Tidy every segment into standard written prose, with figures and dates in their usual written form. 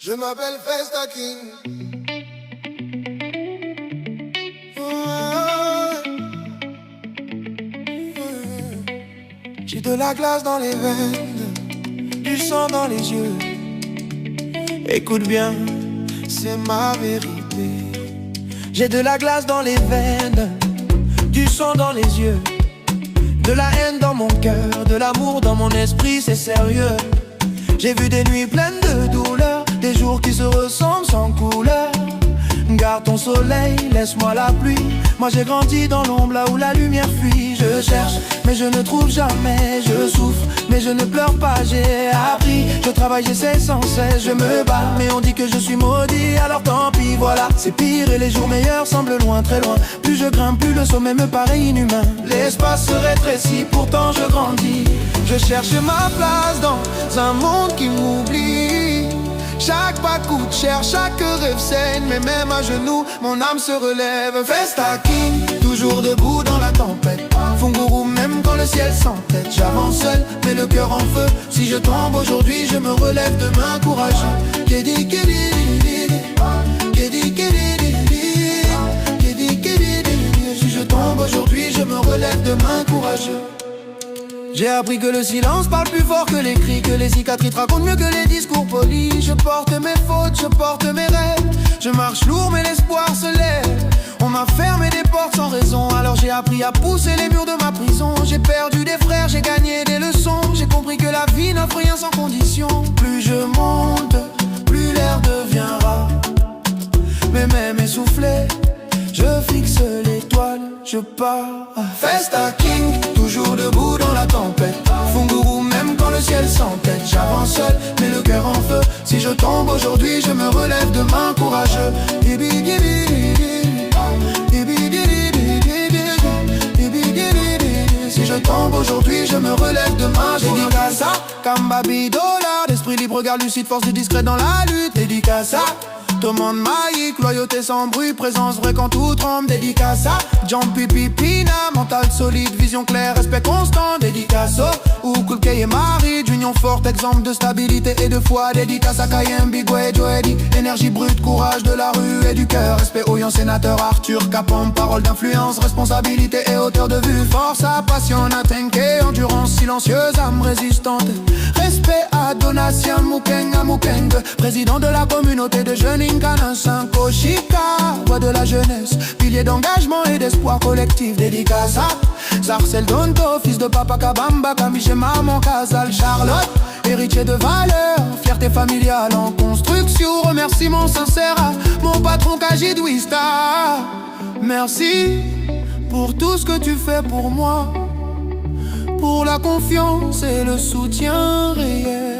Je m'appelle Festa King. J'ai de la glace dans les veines, du sang dans les yeux. Écoute bien, c'est ma vérité. J'ai de la glace dans les veines, du sang dans les yeux, de la haine dans mon cœur, de l'amour dans mon esprit, c'est sérieux. J'ai vu des nuits pleines de douleur, des jours qui se ressemblent sans couleur. Garde ton soleil, laisse-moi la pluie. Moi j'ai grandi dans l'ombre là où la lumière fuit. Je cherche mais je ne trouve jamais. Je souffre mais je ne pleure pas, j'ai appris. Je travaille, j'essaie sans cesse, je me bats. Mais on dit que je suis maudit, alors tant pis, voilà. C'est pire et les jours meilleurs semblent loin, très loin. Plus je grimpe, plus le sommet me paraît inhumain. L'espace se rétrécit, pourtant je grandis. Je cherche ma place dans un monde qui m'oublie. Chaque pas coûte cher, chaque rêve saigne. Mais même à genoux, mon âme se relève. Festa King, toujours debout dans la tempête. Funguru même quand le ciel s'entête. J'avance seul, mais le cœur en feu. Si je tombe aujourd'hui, je me relève demain courageux. Kedi, kedi, kedi, kedi. Si je tombe aujourd'hui, je me relève demain courageux. J'ai appris que le silence parle plus fort que les cris, que les cicatrices racontent mieux que les discours polis. Je porte mes fautes, je porte mes rêves. Je marche lourd mais l'espoir se lève. On m'a fermé des portes sans raison, alors j'ai appris à pousser les murs de ma prison. J'ai perdu des frères, j'ai gagné des leçons. J'ai compris que la vie n'offre rien sans condition. Plus je monte, plus l'air devient rare. Mais même essoufflé, je fixe l'étoile, je pars. Festa King, toujours debout dans la tempête. Funguru même quand le ciel s'entête. J'avance seul, mais le cœur en feu. Si je tombe aujourd'hui, je me relève demain courageux. Si je tombe aujourd'hui, je me relève demain. Dédicace à Kambabi dollar, d'esprit libre, regard lucide, force du discret dans la lutte. Dédicace à Tomande maïque, loyauté sans bruit, présence vraie quand tout tremble. Dédicace à Jumpy Pipina, mental solide, vision claire, respect constant. Dédicace au Kulke et Marie, d'union forte, exemple de stabilité et de foi. Dédicace à Kayembi, Gwe, Joedi, énergie brute, courage de la rue et du cœur. Respect au yon sénateur Arthur Capon, parole d'influence, responsabilité et hauteur de vue. Force à passion, Atenke, endurance silencieuse, âme résistante. Respect à Donatien Mukenga Mukeng, président de la communauté de jeunes Incana 5 Oshika, voix de la jeunesse, pilier d'engagement et d'espoir collectif. Dédicace à Sarcel Donto, fils de Papa Kabamba, Kamiche Maman Casal Charlotte, héritier de valeur, fierté familiale en construction. Remerciement sincère à mon patron Kajid Wista. Merci pour tout ce que tu fais pour moi, pour la confiance et le soutien réel.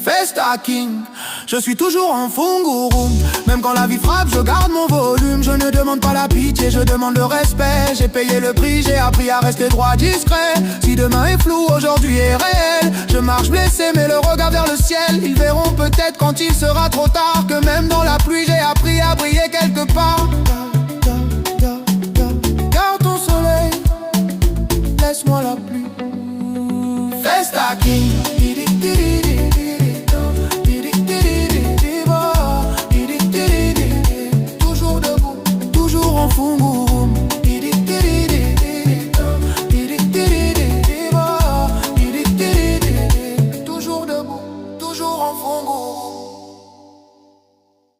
Festa King, je suis toujours en Funguru. Même quand la vie frappe, je garde mon volume. Je ne demande pas la pitié, je demande le respect. J'ai payé le prix, j'ai appris à rester droit, discret. Si demain est flou, aujourd'hui est réel. Je marche blessé, mais le regard vers le ciel. Ils verront peut-être quand il sera trop tard que même dans la pluie, j'ai appris à briller quelque part. Garde ton soleil, laisse-moi la pluie. Festa King,